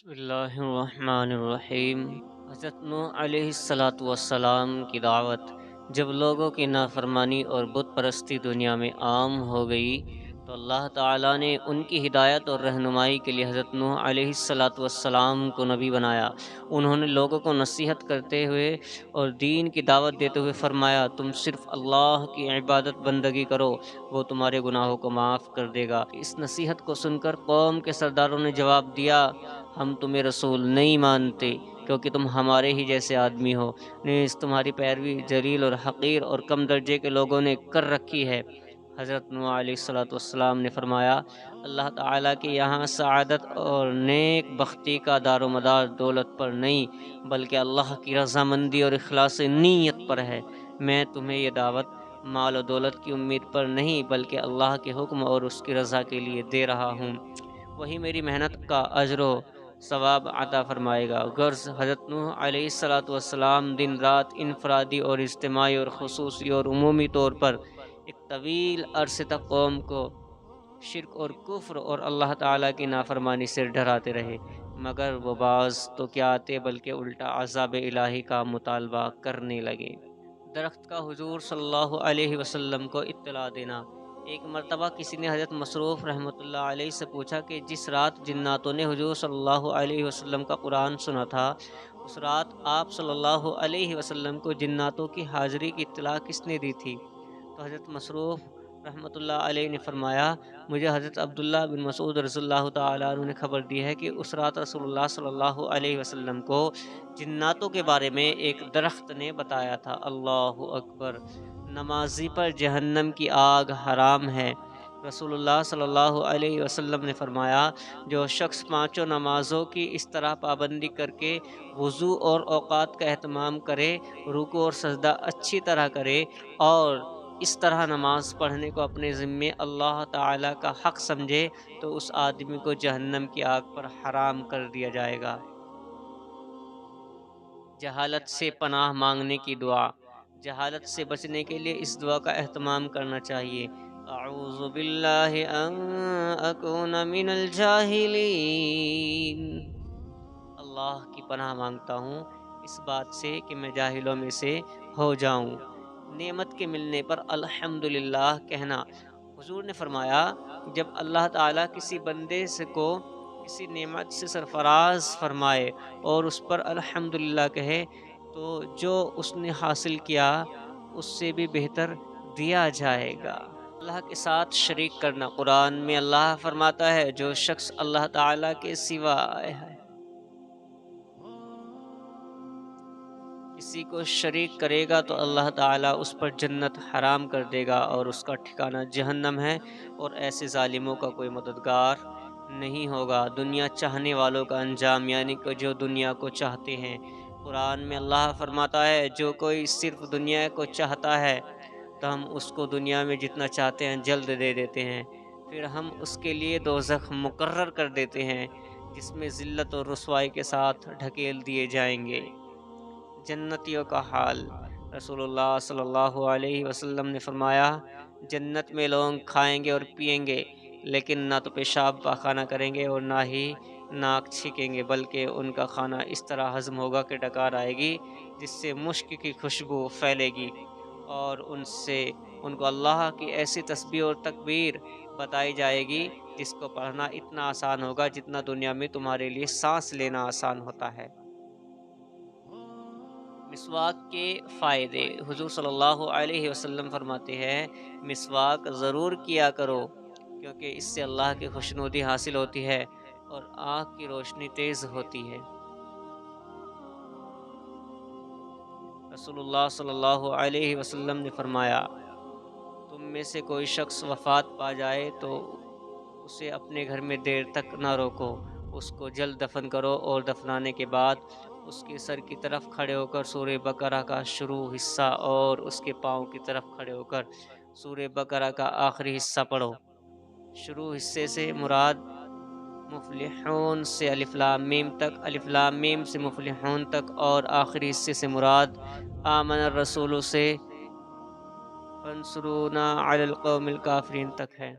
بسم اللہ الرحمن الرحیم۔ حضرت نوح علیہ الصلاۃ والسلام کی دعوت جب لوگوں کی نافرمانی اور بت پرستی دنیا میں عام ہو گئی تو اللہ تعالیٰ نے ان کی ہدایت اور رہنمائی کے لیے حضرت نوح علیہ الصلاۃ والسلام کو نبی بنایا۔ انہوں نے لوگوں کو نصیحت کرتے ہوئے اور دین کی دعوت دیتے ہوئے فرمایا، تم صرف اللہ کی عبادت بندگی کرو، وہ تمہارے گناہوں کو معاف کر دے گا۔ اس نصیحت کو سن کر قوم کے سرداروں نے جواب دیا، ہم تمہیں رسول نہیں مانتے کیونکہ تم ہمارے ہی جیسے آدمی ہو، نیز تمہاری پیروی ذلیل اور حقیر اور کم درجے کے لوگوں نے کر رکھی ہے۔ حضرت نوح علیہ الصلاۃ والسلام نے فرمایا، اللہ تعالیٰ کے یہاں سعادت اور نیک بختی کا دار و مدار دولت پر نہیں بلکہ اللہ کی رضامندی اور اخلاص نیت پر ہے۔ میں تمہیں یہ دعوت مال و دولت کی امید پر نہیں بلکہ اللہ کے حکم اور اس کی رضا کے لیے دے رہا ہوں، وہی میری محنت کا اجر و ثواب عطا فرمائے گا۔ غرض حضرت نوح علیہ الصلاۃ والسلام دن رات انفرادی اور اجتماعی اور خصوصی اور عمومی طور پر ایک طویل عرصے تک قوم کو شرک اور کفر اور اللہ تعالیٰ کی نافرمانی سے ڈراتے رہے، مگر وہ باز تو کیا آتے بلکہ الٹا عذاب الہی کا مطالبہ کرنے لگے۔ درخت کا حضور صلی اللہ علیہ وسلم کو اطلاع دینا۔ ایک مرتبہ کسی نے حضرت مصروف رحمۃ اللہ علیہ سے پوچھا کہ جس رات جناتوں نے حضور صلی اللہ علیہ وسلم کا قرآن سنا تھا، اس رات آپ صلی اللہ علیہ وسلم کو جناتوں کی حاضری کی اطلاع کس نے دی تھی؟ تو حضرت مصروف رحمۃ اللہ علیہ نے فرمایا، مجھے حضرت عبداللہ بن مسعود رضی اللہ تعالیٰ عنہ نے خبر دی ہے کہ اس رات رسول اللہ صلی اللہ علیہ وسلم کو جناتوں کے بارے میں ایک درخت نے بتایا تھا۔ اللہ اکبر! نمازی پر جہنم کی آگ حرام ہے۔ رسول اللہ صلی اللہ علیہ وسلم نے فرمایا، جو شخص پانچوں نمازوں کی اس طرح پابندی کر کے وضو اور اوقات کا اہتمام کرے، رکوع اور سجدہ اچھی طرح کرے اور اس طرح نماز پڑھنے کو اپنے ذمے اللہ تعالیٰ کا حق سمجھے تو اس آدمی کو جہنم کی آگ پر حرام کر دیا جائے گا۔ جہالت سے پناہ مانگنے کی دعا۔ جہالت سے بچنے کے لیے اس دعا کا اہتمام کرنا چاہیے۔ اعوذ باللہ ان اکون من الجاہلین۔ اللہ کی پناہ مانگتا ہوں اس بات سے کہ میں جاہلوں میں سے ہو جاؤں۔ نعمت کے ملنے پر الحمدللہ کہنا۔ حضور نے فرمایا، جب اللہ تعالیٰ کسی بندے کو کسی نعمت سے سرفراز فرمائے اور اس پر الحمدللہ کہے تو جو اس نے حاصل کیا اس سے بھی بہتر دیا جائے گا۔ اللہ کے ساتھ شریک کرنا۔ قرآن میں اللہ فرماتا ہے، جو شخص اللہ تعالیٰ کے سوا کسی کو شریک کرے گا تو اللہ تعالیٰ اس پر جنت حرام کر دے گا اور اس کا ٹھکانہ جہنم ہے، اور ایسے ظالموں کا کوئی مددگار نہیں ہوگا۔ دنیا چاہنے والوں کا انجام، یعنی کہ جو دنیا کو چاہتے ہیں۔ قرآن میں اللہ فرماتا ہے، جو کوئی صرف دنیا کو چاہتا ہے تو ہم اس کو دنیا میں جتنا چاہتے ہیں جلد دے دیتے ہیں، پھر ہم اس کے لیے دوزخ مقرر کر دیتے ہیں جس میں ذلت اور رسوائی کے ساتھ ڈھکیل دیے جائیں گے۔ جنتیوں کا حال۔ رسول اللہ صلی اللہ علیہ وسلم نے فرمایا، جنت میں لوگ کھائیں گے اور پئیں گے لیکن نہ تو پیشاب پاخانہ کریں گے اور نہ ہی ناک چھینکیں گے، بلکہ ان کا کھانا اس طرح ہضم ہوگا کہ ڈکار آئے گی جس سے مشک کی خوشبو پھیلے گی، اور ان کو اللہ کی ایسی تسبیح اور تکبیر بتائی جائے گی جس کو پڑھنا اتنا آسان ہوگا جتنا دنیا میں تمہارے لیے سانس لینا آسان ہوتا ہے۔ مسواک کے فائدے۔ حضور صلی اللہ علیہ وسلم فرماتے ہیں، مسواک ضرور کیا کرو کیونکہ اس سے اللہ کی خوشنودی حاصل ہوتی ہے اور آنکھ کی روشنی تیز ہوتی ہے۔ رسول اللہ صلی اللہ علیہ وسلم نے فرمایا، تم میں سے کوئی شخص وفات پا جائے تو اسے اپنے گھر میں دیر تک نہ روکو، اس کو جلد دفن کرو اور دفنانے کے بعد اس کے سر کی طرف کھڑے ہو کر سورہ بقرہ کا شروع حصہ اور اس کے پاؤں کی طرف کھڑے ہو کر سورہ بقرہ کا آخری حصہ پڑھو۔ شروع حصے سے مراد مفلحون سے الف لام میم تک، الف لام میم سے مفلحون تک، اور آخری حصے سے مراد آمن الرسول سے فانصرونا علی القوم الکافرین تک ہے۔